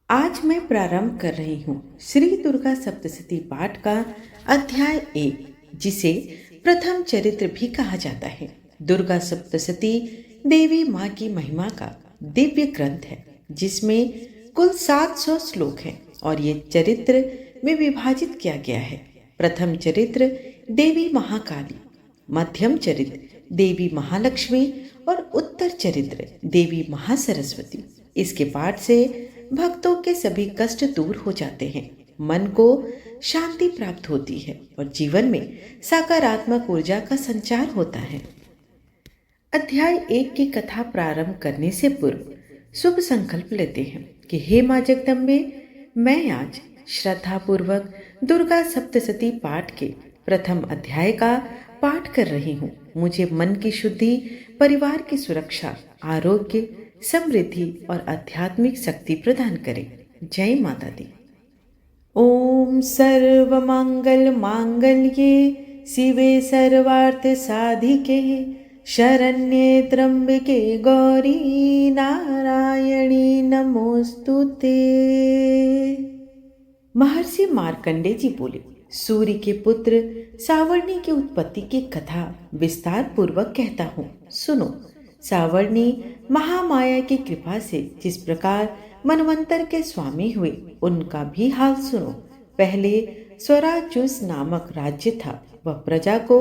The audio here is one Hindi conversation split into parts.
आज मैं प्रारंभ कर रही हूँ श्री दुर्गा सप्तशती पाठ का अध्याय 1, जिसे प्रथम चरित्र भी कहा जाता है। दुर्गा सप्तशती देवी माँ की महिमा का दिव्य ग्रंथ है, जिसमें कुल 700 श्लोक हैं और ये चरित्र में विभाजित किया गया है। प्रथम चरित्र देवी महाकाली, मध्यम चरित्र देवी महालक्ष्मी और उत्तर चरित्र देवी महासरस्वती। इसके पाठ से भक्तों के सभी कष्ट दूर हो जाते हैं, मन को शांति प्राप्त होती है और जीवन में सकारात्मक ऊर्जा का संचार होता है। अध्याय 1 की कथा प्रारंभ करने से पूर्व शुभ संकल्प लेते हैं कि हे माँ जगदम्बे, मैं आज श्रद्धा पूर्वक दुर्गा सप्तशती पाठ के प्रथम अध्याय का पाठ कर रही हूँ। मुझे मन की शुद्धि, परिवार की सुरक्षा, आरोग्य, समृद्धि और आध्यात्मिक शक्ति प्रदान करे। जय माता दी। ओम सर्वमंगल मांगल्ये शिवे सर्वार्थ साधिके शरण्ये त्र्यंबके गौरी नारायणी नमोस्तुते। महर्षि मार्कंडे जी बोले, सूर्य के पुत्र सावर्णी की उत्पत्ति की कथा विस्तार पूर्वक कहता हूँ, सुनो। सावर्णी महामाया की कृपा से जिस प्रकार मनवंतर के स्वामी हुए, उनका भी हाल सुनो। पहले स्वराजुस नामक राज्य था। वह प्रजा को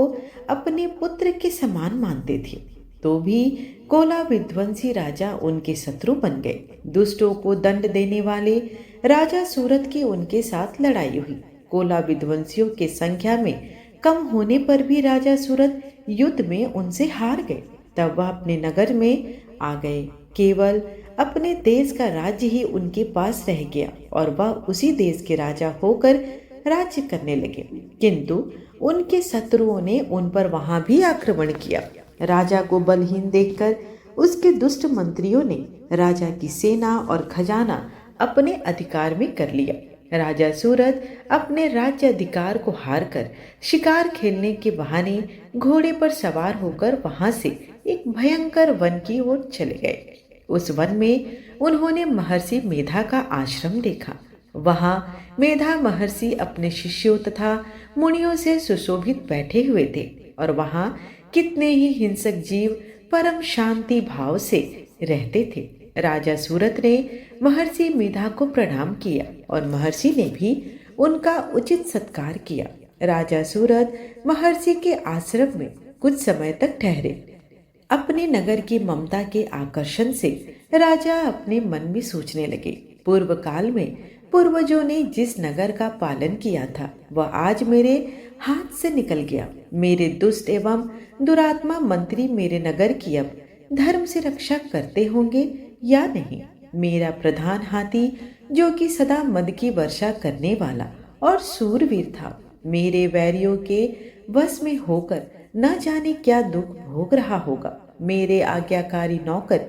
अपने पुत्र के समान मानते थे, तो भी कोला विध्वंसी राजा उनके शत्रु बन गए। दुष्टों को दंड देने वाले राजा सूरत की उनके साथ लड़ाई हुई। कोला विध्वंसियों की संख्या में कम होने पर भी राजा सूरत युद्ध में उनसे हार गए। तब वह अपने नगर में आ गए। केवल अपने देश का राज्य ही उनके पास रह गया और वह उसी देश के राजा होकर राज्य करने लगे। किंतु उनके शत्रुओं ने उन पर वहां भी आक्रमण किया। राजा को बलहीन देखकर उसके दुष्ट मंत्रियों ने राजा की सेना और खजाना अपने अधिकार में कर लिया। राजा सूरत अपने राज्य अधिकार को हारकर शिकार खेलने के बहाने घोड़े पर सवार होकर वहां से एक भयंकर वन की ओर चले गए। उस वन में उन्होंने महर्षि मेधा का आश्रम देखा। वहां मेधा महर्षि अपने शिष्यों तथा मुनियों से सुशोभित बैठे हुए थे और वहां कितने ही हिंसक जीव परम शांति भाव से रहते थे। राजा सूरत ने महर्षि मेधा को प्रणाम किया और महर्षि ने भी उनका उचित सत्कार किया। राजा सूरत महर्षि के आश्रम में कुछ समय तक ठहरे। अपने नगर की ममता के आकर्षण से राजा अपने मन में सोचने लगे, पूर्व काल में पूर्वजों ने जिस नगर का पालन किया था, वह आज मेरे हाथ से निकल गया। मेरे दुष्ट एवं दुरात्मा मंत्री मेरे नगर की अब धर्म से रक्षा करते होंगे या नहीं। मेरा प्रधान हाथी, जो कि सदा मद की वर्षा करने वाला और सूरवीर था, मेरे वैरियों के वश में होकर न जाने क्या दुख भोग रहा होगा। मेरे आज्ञाकारी नौकर,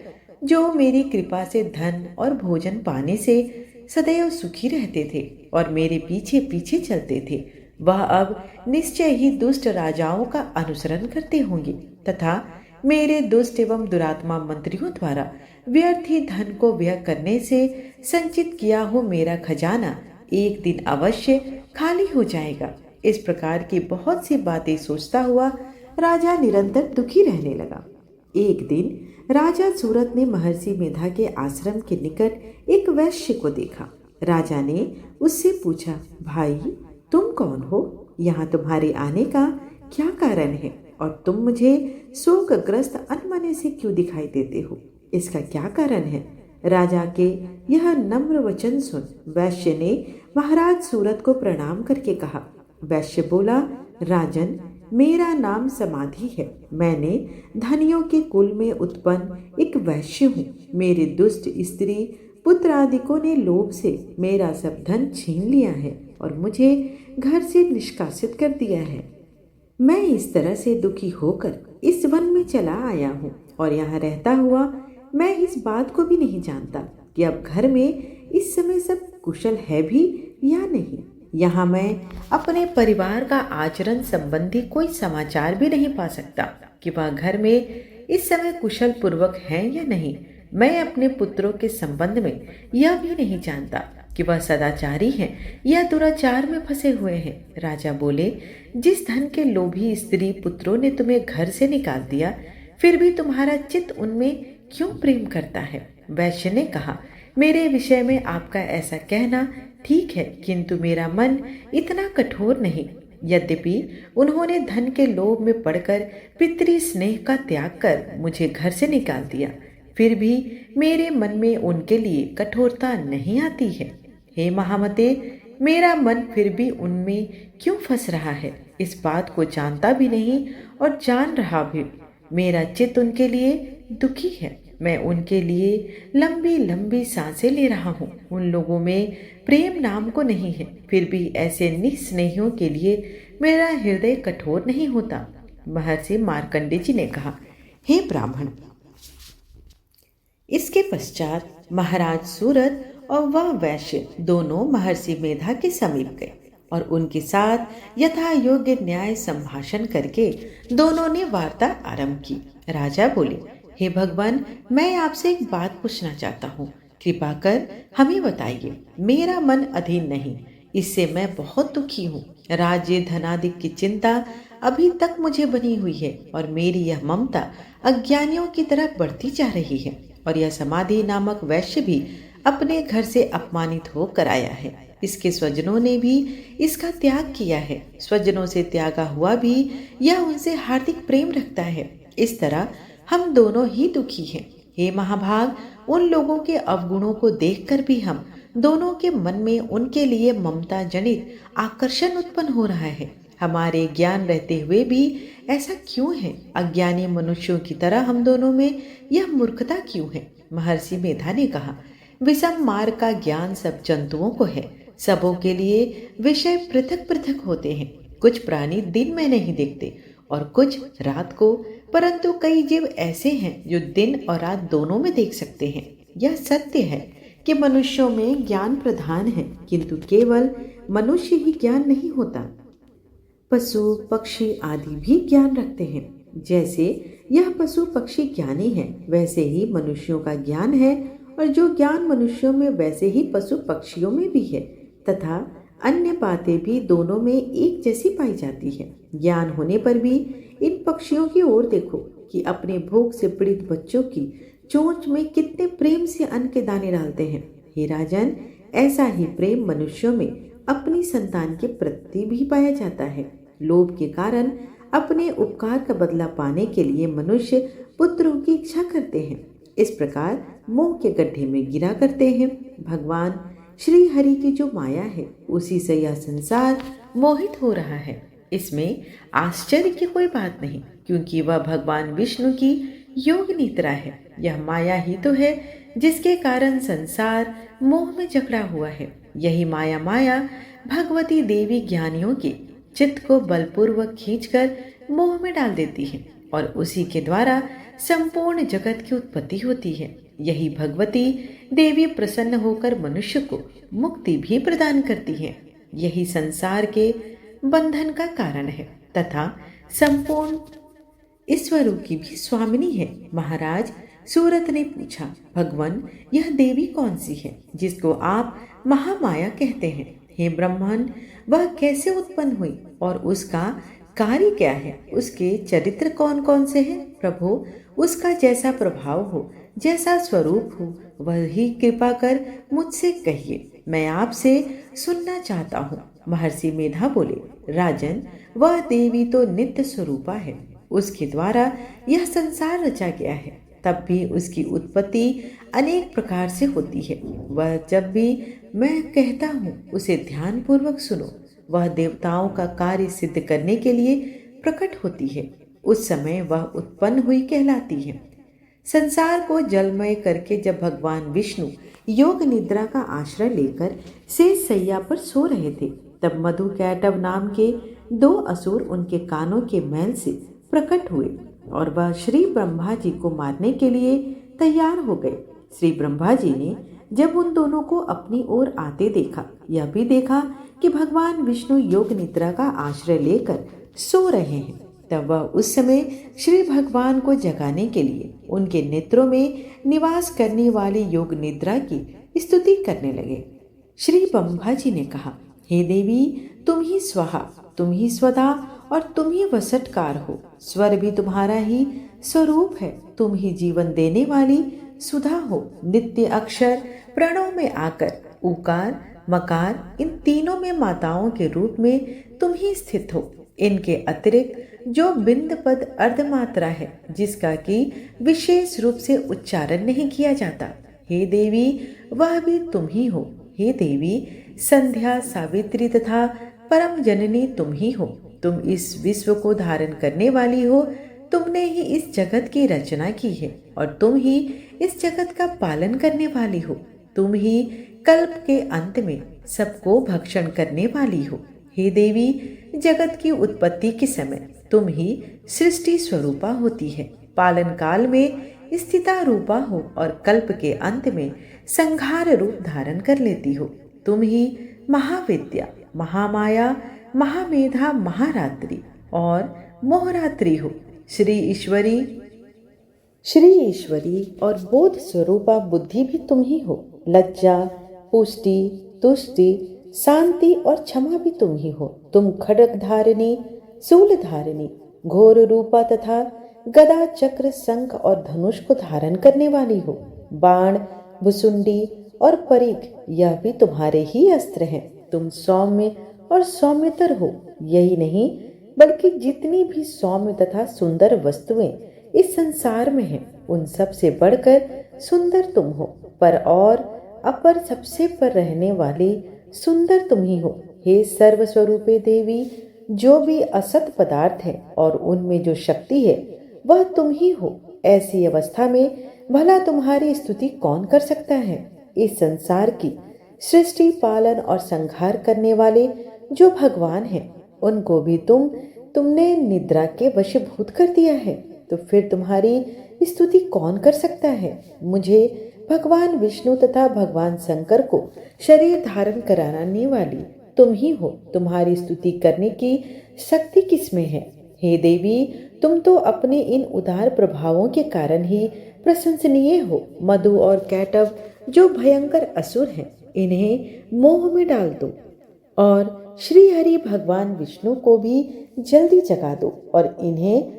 जो मेरी कृपा से धन और भोजन पाने से सदैव सुखी रहते थे और मेरे पीछे पीछे चलते थे, वह अब निश्चय ही दुष्ट राजाओं का अनुसरण करते होंगे तथा मेरे दुष्ट एवं दुरात्मा मंत्रियों द्वारा व्यर्थ ही धन को व्यय करने से संचित किया हो मेरा खजाना एक दिन अवश्य खाली हो जाएगा। इस प्रकार की बहुत सी बातें सोचता हुआ राजा निरंतर दुखी रहने लगा। एक दिन राजा सूरत ने महर्षि मेधा के आश्रम के निकट एक वैश्य को देखा। राजा ने उससे पूछा, भाई तुम कौन हो? यहाँ तुम्हारे आने का क्या कारण है और तुम मुझे शोकग्रस्त अनमने से क्यों दिखाई देते हो? इसका क्या कारण है? राजा के यह नम्र वचन सुन वैश्य ने महाराज सूरत को प्रणाम करके कहा। वैश्य बोला, राजन, मेरा नाम समाधि है। मैंने धनियों के कुल में उत्पन्न एक वैश्य हूँ। मेरे दुष्ट स्त्री पुत्र आदिकों ने लोभ से मेरा सब धन छीन लिया है और मुझे घर से निष्कासित कर दिया है। मैं इस तरह से दुखी होकर इस वन में चला आया हूँ और यहाँ रहता हुआ मैं इस बात को भी नहीं जानता कि अब घर में इस समय सब कुशल है भी या नहीं। यहाँ मैं अपने परिवार का आचरण संबंधी कोई समाचार भी नहीं पा सकता कि वह घर में इस समय कुशल पूर्वक है या नहीं। मैं अपने पुत्रों के संबंध में यह भी नहीं जानता कि वह सदाचारी हैं या दुराचार में फंसे हुए हैं। राजा बोले, जिस धन के लोभी स्त्री पुत्रों ने तुम्हें घर से निकाल दिया, फिर भी तुम्हारा चित्त उनमें क्यों प्रेम करता है? वैश्य ने कहा, मेरे विषय में आपका ऐसा कहना ठीक है, किंतु मेरा मन इतना कठोर नहीं। यद्यपि उन्होंने धन के लोभ में पड़कर पितृ स्नेह का त्याग कर मुझे घर से निकाल दिया, फिर भी मेरे मन में उनके लिए कठोरता नहीं आती है। हे महामते, मेरा मन फिर भी उनमें क्यों फंस रहा है, इस बात को जानता भी नहीं और जान रहा भी। मेरा चित्त उनके लिए दुखी है। मैं उनके लिए लंबी लंबी सांसें ले रहा हूँ। उन लोगों में प्रेम नाम को नहीं है, फिर भी ऐसे निस्नेहियों के लिए मेरा हृदय कठोर नहीं होता। महर्षि मार्कंडेय जी ने कहा, हे ब्राह्मण। इसके पश्चात महाराज सूरत और वह वैश्य दोनों महर्षि मेधा के समीप गए और उनके साथ यथा योग्य न्याय संभाषण करके दोनों ने वार्ता आरंभ की। राजा बोले, हे भगवान, मैं आपसे एक बात पूछना चाहता हूँ, कृपा कर हमें बताइए। मेरा मन अधीन नहीं, इससे मैं बहुत दुखी हूँ। राज्य धनादिक की चिंता अभी तक मुझे बनी हुई है और मेरी यह ममता अज्ञानियों की तरह बढ़ती जा रही है। और यह समाधि नामक वैश्य भी अपने घर से अपमानित होकर आया है। इसके स्वजनों ने भी इसका त्याग किया है। स्वजनों से त्यागा हुआ भी यह उनसे हार्दिक प्रेम रखता है। इस तरह हम दोनों ही दुखी हैं। हे महाभाग, उन लोगों के अवगुणों को देखकर भी हम दोनों के मन में उनके लिए ममता जनित आकर्षण उत्पन्न हो रहा है। हमारे ज्ञान रहते हुए भी ऐसा क्यों है? अज्ञानी मनुष्यों की तरह हम दोनों में यह मूर्खता क्यों है? महर्षि मेधा ने कहा, विषम मार्ग का ज्ञान सब जंतुओं को है। सबों के लिए विषय पृथक पृथक होते हैं। कुछ प्राणी दिन में नहीं देखते और कुछ रात को, परंतु कई जीव ऐसे हैं जो दिन और रात दोनों में देख सकते हैं। यह सत्य है कि मनुष्यों में ज्ञान प्रधान है, किंतु केवल मनुष्य ही ज्ञान नहीं होता। पशु पक्षी आदि भी ज्ञान रखते हैं। जैसे यह पशु पक्षी ज्ञानी है, वैसे ही मनुष्यों का ज्ञान है, और जो ज्ञान मनुष्यों में वैसे ही पशु पक्षियों में भी है, तथा अन्य बातें भी दोनों में एक जैसी पाई जाती है। ज्ञान होने पर भी इन पक्षियों की ओर देखो कि अपने भूख से पीड़ित बच्चों की चोंच में कितने प्रेम से अन्न के दाने डालते हैं। हे राजन, ऐसा ही प्रेम मनुष्यों में अपनी संतान के प्रति भी पाया जाता है। लोभ के कारण अपने उपकार का बदला पाने के लिए मनुष्य पुत्रों की इच्छा करते हैं। इस प्रकार मोह के गड्ढे में गिरा करते हैं। भगवान श्री हरि की जो माया है, उसी से यह संसार मोहित हो रहा है। इसमें आश्चर्य की कोई बात नहीं, क्योंकि वह भगवान विष्णु की योग निद्रा है। यह माया ही तो है जिसके कारण संसार मोह में जकड़ा हुआ है। यही माया भगवती देवी ज्ञानियों के चित्त को बलपूर्वक खींचकर मोह में डाल देती है और उसी के द्वारा संपूर्ण जगत की उत्पत्ति होती है। यही भगवती देवी प्रसन्न होकर मनुष्य को मुक्ति भी प्रदान करती है। यही संसार के बंधन का कारण है तथा संपूर्ण ईश्वरों की भी स्वामिनी है। महाराज सूरत ने पूछा, भगवान, यह देवी कौन सी है जिसको आप महामाया कहते हैं? हे ब्राह्मण, वह कैसे उत्पन्न हुई और उसका कार्य क्या है? उसके चरित्र कौन कौन से हैं? प्रभु, उसका जैसा प्रभाव हो, जैसा स्वरूप हो, वही कृपा कर मुझसे कहिए, मैं आपसे सुनना चाहता हूँ। महर्षि मेधा बोले, राजन, वह देवी तो नित्य स्वरूपा है। उसके द्वारा यह संसार रचा गया है। तब भी उसकी उत्पत्ति अनेक प्रकार से होती है। वह जब भी मैं कहता हूँ उसे ध्यान पूर्वक सुनो। वह देवताओं का कार्य सिद्ध करने के लिए प्रकट होती है। उस समय वह उत्पन्न हुई कहलाती है। संसार को जलमय करके जब भगवान विष्णु योग निद्रा का आश्रय लेकर शेष सैया पर सो रहे थे, तब मधु कैटव नाम के 2 असुर उनके कानों के मैल से प्रकट हुए और वह श्री ब्रह्मा जी को मारने के लिए तैयार हो गए। श्री ब्रह्मा जी ने जब उन दोनों को अपनी ओर आते देखा, यह भी देखा कि भगवान विष्णु योग निद्रा का आश्रय लेकर सो रहे हैं। तब वह उस समय श्री भगवान को जगाने के लिए उनके नेत्रों में निवास करने वाली योग निद्रा की स्तुति करने लगे। श्री ब्रह्मा जी ने कहा, हे देवी, तुम ही स्वाहा, तुम ही स्वधा और तुम ही वसटकार हो। स्वर भी तुम्हारा ही स्वरूप है। तुम ही जीवन देने वाली सुधा हो। नित्य अक्षर प्रणव में आकर उकार मकार इन तीनों में माताओं के रूप में तुम ही स्थित हो। इनके अतिरिक्त जो बिंद पद अर्धमात्रा है, जिसका कि विशेष रूप से उच्चारण नहीं किया जाता, हे देवी, वह भी तुम ही हो। हे देवी, संध्या, सावित्री तथा परम जननी तुम ही हो। तुम इस विश्व को धारण करने वाली हो। तुमने ही इस जगत की रचना की है और तुम ही इस जगत का पालन करने वाली हो। तुम ही कल्प के अंत में सबको भक्षण करने वाली हो। हे देवी, जगत की उत्पत्ति के समय तुम ही सृष्टि स्वरूपा होती है, पालन काल में स्थिता रूपा हो और कल्प के अंत में संहार रूप धारण कर लेती हो। तुम ही महाविद्या, महामाया, महामेधा, महारात्रि और मोहरात्रि हो। श्री ईश्वरी और बोध स्वरूपा बुद्धि भी तुम ही हो। लज्जा, पुष्टि, तुष्टि, शांति और क्षमा भी तुम ही हो। तुम खड्ग धारिणी, शूल धारिणी, घोर रूपा तथा गदा, चक्र, शंख और धनुष को धारण करने वाली हो। बाण, भुसुंडी और परीख यह भी तुम्हारे ही अस्त्र हैं। तुम सौम्य और सौम्यतर हो। यही नहीं बल्कि जितनी भी सौम्य तथा सुंदर वस्तुएं इस संसार में हैं, उन सब से बढ़कर सुंदर तुम हो। पर और अपर सबसे पर रहने वाली सुंदर तुम ही हो। हे सर्वस्वरूपे देवी, जो भी असत पदार्थ है और उनमें जो शक्ति है वह तुम ही हो। ऐसी अवस्था में भला तुम्हारी स्तुति कौन कर सकता है। इस संसार की सृष्टि, पालन और संहार करने वाले जो भगवान हैं, उनको भी तुमने निद्रा के वशीभूत कर दिया है, तो फिर तुम्हारी स्तुति कौन कर सकता है। मुझे भगवान विष्णु तथा भगवान शंकर को शरीर धारण कराने वाली तुम ही हो। तुम्हारी स्तुति करने की शक्ति किसमें है। हे देवी, तुम तो अपने इन उदार प्रभावों के कारण ही प्रशंसनीय हो। मधु और कैटव जो भयंकर असुर हैं, इन्हें मोह में डाल दो और श्री हरि भगवान विष्णु को भी जल्दी जगा दो और इन्हें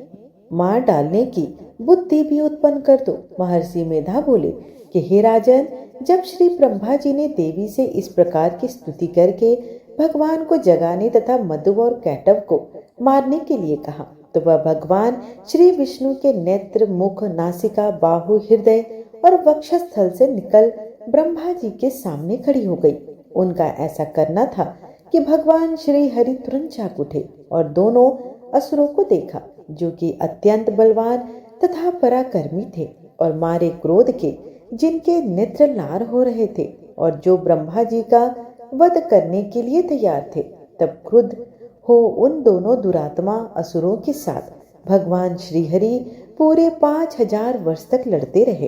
मार डालने की बुद्धि भी उत्पन्न कर दो। महर्षि मेधा बोले कि हे राजन, जब श्री ब्रह्मा जी ने देवी से इस प्रकार की स्तुति करके भगवान को जगाने तथा मधु और कैटव को मारने के लिए कहा, तो वह भगवान श्री विष्णु के नेत्र, मुख, नासिका, बाहु, हृदय और वक्षस्थल से निकल ब्रह्मा जी के सामने खड़ी हो गई। उनका ऐसा करना था कि भगवान श्री हरि तुरंत जाग उठे और दोनों असुरों को देखा, जो कि अत्यंत बलवान तथा पराक्रमी थे और मारे क्रोध के जिनके नेत्र लाल हो रहे थे और जो ब्रह्मा जी का वध करने के लिए तैयार थे। तब क्रुद्ध हो उन दोनों दुरात्मा असुरों के साथ भगवान श्री हरि पूरे 5000 वर्ष तक लड़ते रहे।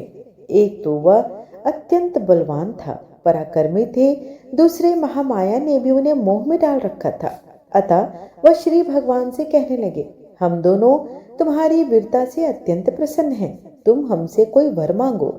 एक तो वह अत्यंत बलवान था, पराक्रमी थे, दूसरे महामाया ने भी उन्हें मोह में डाल रखा था। अतः वह श्री भगवान से कहने लगे, हम दोनों तुम्हारी वीरता से अत्यंत प्रसन्न हैं, तुम हमसे कोई वर मांगो।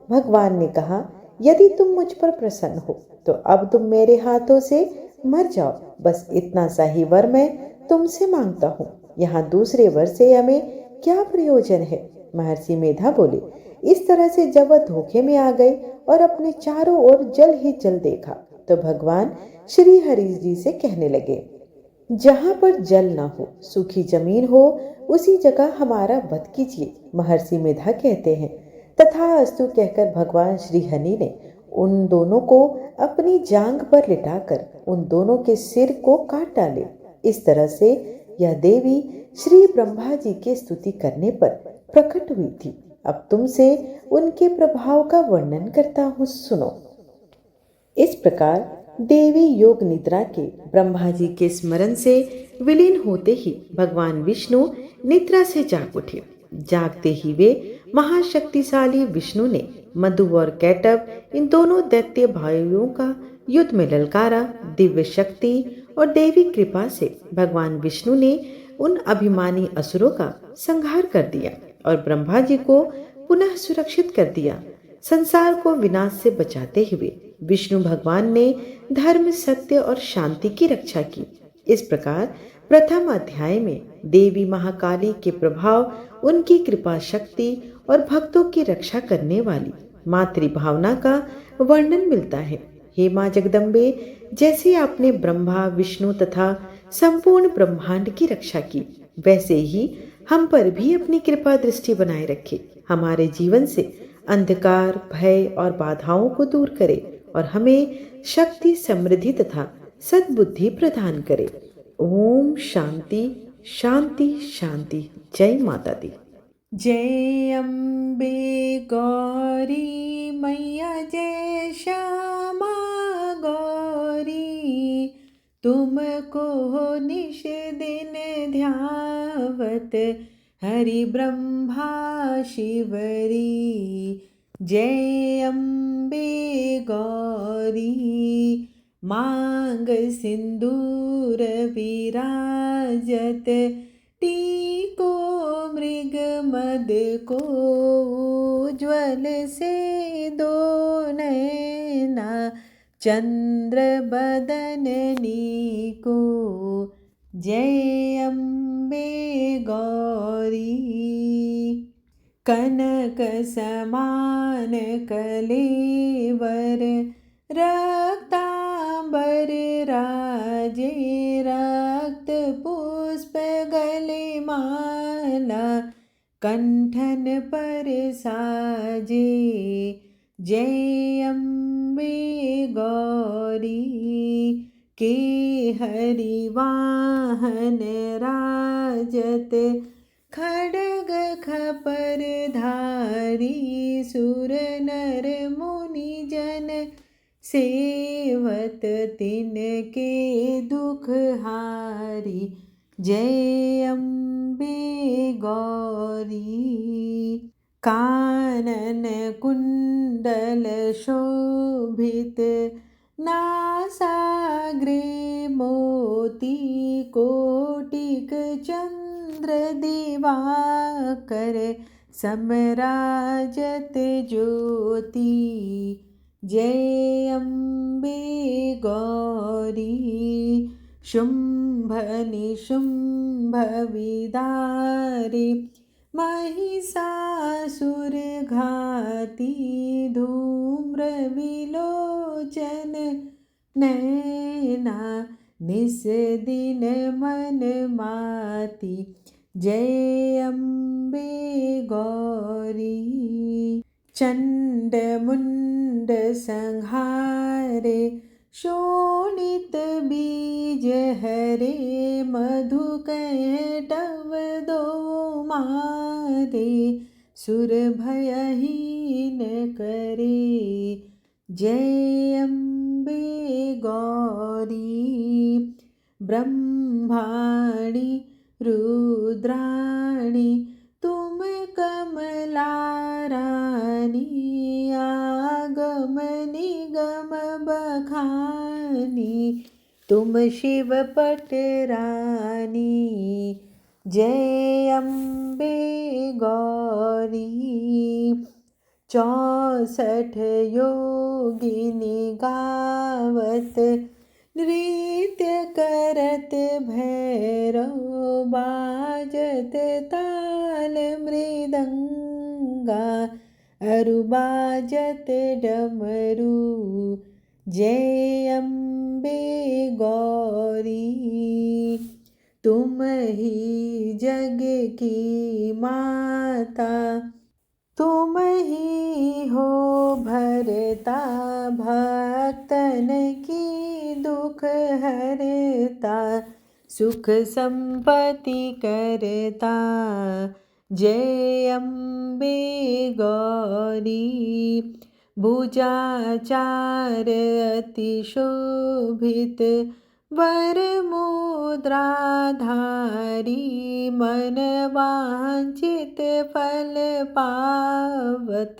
भगवान ने कहा, यदि तुम मुझ पर प्रसन्न हो तो अब तुम मेरे हाथों से मर जाओ। बस इतना सा ही वर मैं तुमसे मांगता हूँ। यहाँ दूसरे वर से हमें क्या प्रयोजन है। महर्षि मेधा बोले, इस तरह से जब वह धोखे में आ गए और अपने चारों ओर जल ही जल देखा, तो भगवान श्री हरि जी से कहने लगे, जहाँ पर जल न हो, सूखी जमीन हो, उसी जगह हमारा वध कीजिए। महर्षि मेधा कहते हैं, तथास्तु कहकर भगवान श्री हरि ने उन दोनों को अपनी जांघ पर लिटाकर उन दोनों के सिर को काट डाले। इस तरह से यह देवी श्री ब्रह्मा जी की स्तुति करने पर प्रकट हुई थी। अब तुमसे उनके प्रभाव का वर्णन करता हूँ, सुनो। इस प्रकार देवी योग निद्रा के ब्रह्मा जी के स्मरण से विलीन होते ही भगवान विष्णु निद्रा से जाग उठे। जागते ही वे महाशक्तिशाली विष्णु ने मधु और कैटव इन दोनों दैत्य भाइयों का युद्ध में ललकारा। दिव्य शक्ति और देवी कृपा से भगवान विष्णु ने उन अभिमानी असुरों का संहार कर दिया और ब्रह्मा जी को पुनः सुरक्षित कर दिया। संसार को विनाश से बचाते हुए विष्णु भगवान ने धर्म, सत्य और शांति की रक्षा की। इस प्रकार प्रथम अध्याय में देवी महाकाली के प्रभाव, उनकी कृपा शक्ति और भक्तों की रक्षा करने वाली मातृ भावना का वर्णन मिलता है। हे माँ जगदम्बे, जैसे आपने ब्रह्मा, विष्णु तथा संपूर्ण ब्रह्मांड की रक्षा की, वैसे ही हम पर भी अपनी कृपा दृष्टि बनाए रखे। हमारे जीवन से अंधकार, भय और बाधाओं को दूर करे और हमें शक्ति, समृद्धि तथा सद्बुद्धि प्रदान करे। ओम शांति शांति शांति। जय माता दी। जय अम्बे गौरी मैया, जय श्यामा गौरी, तुमको निश दिन ध्यावत हरि ब्रह्मा शिवरी। जय अम्बे गौरी, मांग सिंदूर विराजत, टीको मृग मद को, उज्ज्वल से दो नैना, चंद्र बदननी को। जय अम्बे गौरी, कनक समान कलेवर, रक्तांबर राजे, रक्त पुष्प गले माला, कंठन पर साजे। जय अम्बे गौरी, के हरि वाहन राजत, खड्ग खपर धारी, सुर नर मुनि जन सेवत, तिनके दुख हारी। जय अम्बे गौरी, कानन कुंडल शोभित, नासाग्रे मोती, कोटिक चंद्र दिवाकर, समराजत ज्योति। जय अम्बे गौरी, शुंभ निशुंभ विदारी, महिषासुर घाती, धूम्र विलोचन नैना, निस दिन मन माती। जय अम्बे गौरी, चंड मुंड संहारे, शोणित बीज हरे, मधु कैटव दो मारे, सुर भयहीन करे। जय अम्बे गौरी, ब्रह्माणी रुद्राणी, तुम कमला रानी, आगम निगम बखानी, तुम शिव पटरानी। जय अम्बे गौरी, 64 योगिनी गावत, नृत्य करत भैरव, बाजत ताल मृदंगा, अरु बाजत डमरू। जय अम्बे गौरी, तुम ही जग की माता, तुम ही हो भरता, भक्तन की दुख हरता, सुख संपत्ति करता। जय अम्बे गौरी, भुजाचार अति शोभित, वर मुद्राधारी, मन वांछित फल पावत,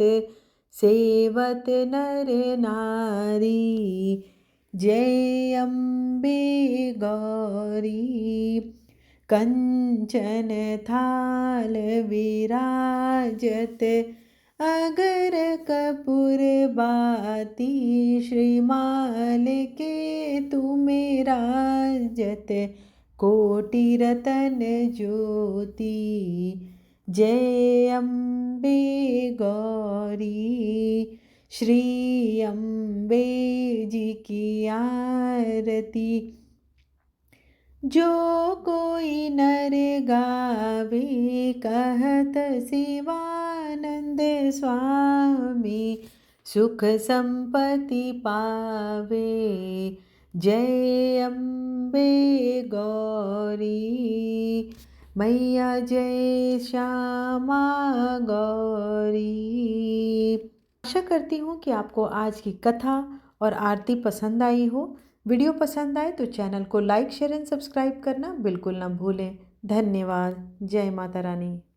सेवत नर नारी। जय अम्बे गौरी। कंचन थाल विराजत अगर कपूर बाती, श्रीमाल के तुम्हें राजत कोटि रतन ज्योति। जय अम्बे गौरी। श्री अम्बे जी की आरती। जो कोई नर गावे कहत शिवानंद स्वामी, सुख संपत्ति पावे। जय अम्बे गौरी। मैया जय श्यामा गौरी। आशा करती हूँ कि आपको आज की कथा और आरती पसंद आई हो। वीडियो पसंद आए तो चैनल को लाइक शेयर एंड सब्सक्राइब करना बिल्कुल ना भूलें। धन्यवाद। जय माता रानी।